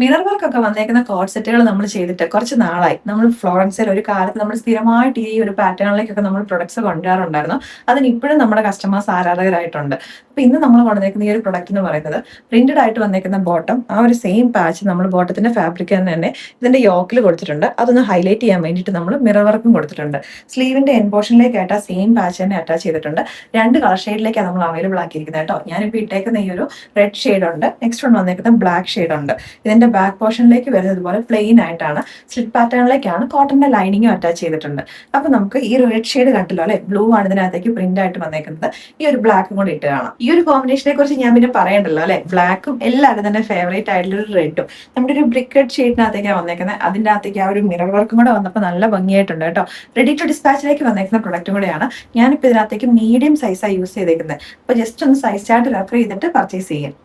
Mirror work ഒക്കെ വന്നേക്കുന്ന code സെറ്റുകൾ നമ്മൾ ചെയ്തിട്ട് കുറച്ച് നാളായി. നമ്മൾ ഫ്ലോറൻസിൽ ഒരു കാലത്ത് നമ്മൾ സ്ഥിരമായിട്ട് ഈ ഒരു പാറ്റേണിലേക്കൊക്കെ നമ്മൾ പ്രൊഡക്ട്സ് കൊണ്ടുവരാറുണ്ടായിരുന്നു. അതിന് ഇപ്പോഴും നമ്മുടെ കസ്റ്റമേഴ്സ് ആരാധകരായിട്ടുണ്ട്. അപ്പൊ ഇന്ന് നമ്മൾ കൊണ്ടുവന്നേക്കുന്ന ഈ ഒരു പ്രൊഡക്റ്റ് എന്ന് പറയുന്നത് പ്രിന്റഡ് ആയിട്ട് വന്നേക്കുന്ന ബോട്ടം, ആ ഒരു സെയിം പാച്ച് നമ്മൾ ബോട്ടത്തിന്റെ ഫാബ്രിക് തന്നെ ഇതിന്റെ യോക്കിൽ കൊടുത്തിട്ടുണ്ട്. അതൊന്ന് ഹൈലൈറ്റ് ചെയ്യാൻ വേണ്ടിയിട്ട് നമ്മൾ മിറർ വർക്കും കൊടുത്തിട്ടുണ്ട്. സ്ലീവിന്റെ എൻ പോർഷനിലേക്കായിട്ട് ആ സെയിം പാച്ച് തന്നെ അറ്റാച്ച് ചെയ്തിട്ടുണ്ട്. 2 കളർ ഷെയ്ഡിലേക്കാണ് നമ്മൾ അവൈലബിൾ ആക്കിയിരിക്കുന്നത് കേട്ടോ. ഞാനിപ്പോൾ ഇട്ടേക്കുന്ന ഈ ഒരു റെഡ് ഷെയ്ഡ് ഉണ്ട്, നെക്സ്റ്റ് വൺ വന്നേക്കുന്ന ബ്ലാക്ക് ഷെയ്ഡ് ഉണ്ട്. ഇതിന്റെ ബാക്ക് പോർഷനിലേക്ക് വരുന്നത് പോലെ പ്ലെയിൻ ആയിട്ടാണ്, സ്ലിറ്റ് പാറ്റേണിലേക്കാണ് കോട്ടന്റെ ലൈനിങ്ങും അറ്റാച്ച് ചെയ്തിട്ടുണ്ട്. അപ്പൊ നമുക്ക് ഈ ഒരു റെഡ് ഷെയ്ഡ് കണ്ടല്ലോ അല്ലെ, ബ്ലൂ ആണ് ഇതിനകത്തേക്ക് പ്രിന്റ് ആയിട്ട് വന്നേക്കുന്നത്. ഈ ഒരു ബ്ലാക്കും കൂടി ഇട്ട് കാണാം. ഈ ഒരു കോമ്പിനേഷനെ കുറിച്ച് ഞാൻ പിന്നെ പറയണ്ടല്ലോ അല്ലെ. ബ്ലാക്കും എല്ലാവരും തന്നെ ഫേവറേറ്റ് ആയിട്ടുള്ള ഒരു റെഡും നമ്മുടെ ഒരു ബ്രിക്ക് റെഡ് ഷെയ്ഡിനകത്തേക്കാണ് വന്നേക്കുന്നത്. അതിന്റെ അകത്തേക്ക് ആ ഒരു മിറർ വർക്കും കൂടെ വന്നപ്പോൾ നല്ല ഭംഗിയായിട്ടുണ്ട് കേട്ടോ. റെഡി ടു ഡിസ്പാച്ചിലേക്ക് വന്നേക്കുന്ന പ്രൊഡക്റ്റും കൂടെയാണ്. ഞാനിപ്പോൾ ഇതിനകത്തേക്ക് മീഡിയം സൈസാണ് യൂസ് ചെയ്തേക്കുന്നത്. അപ്പൊ ജസ്റ്റ് ഒന്ന് സൈസ് ചാർട്ട് റെഫർ ചെയ്തിട്ട് പർച്ചേസ് ചെയ്യാം.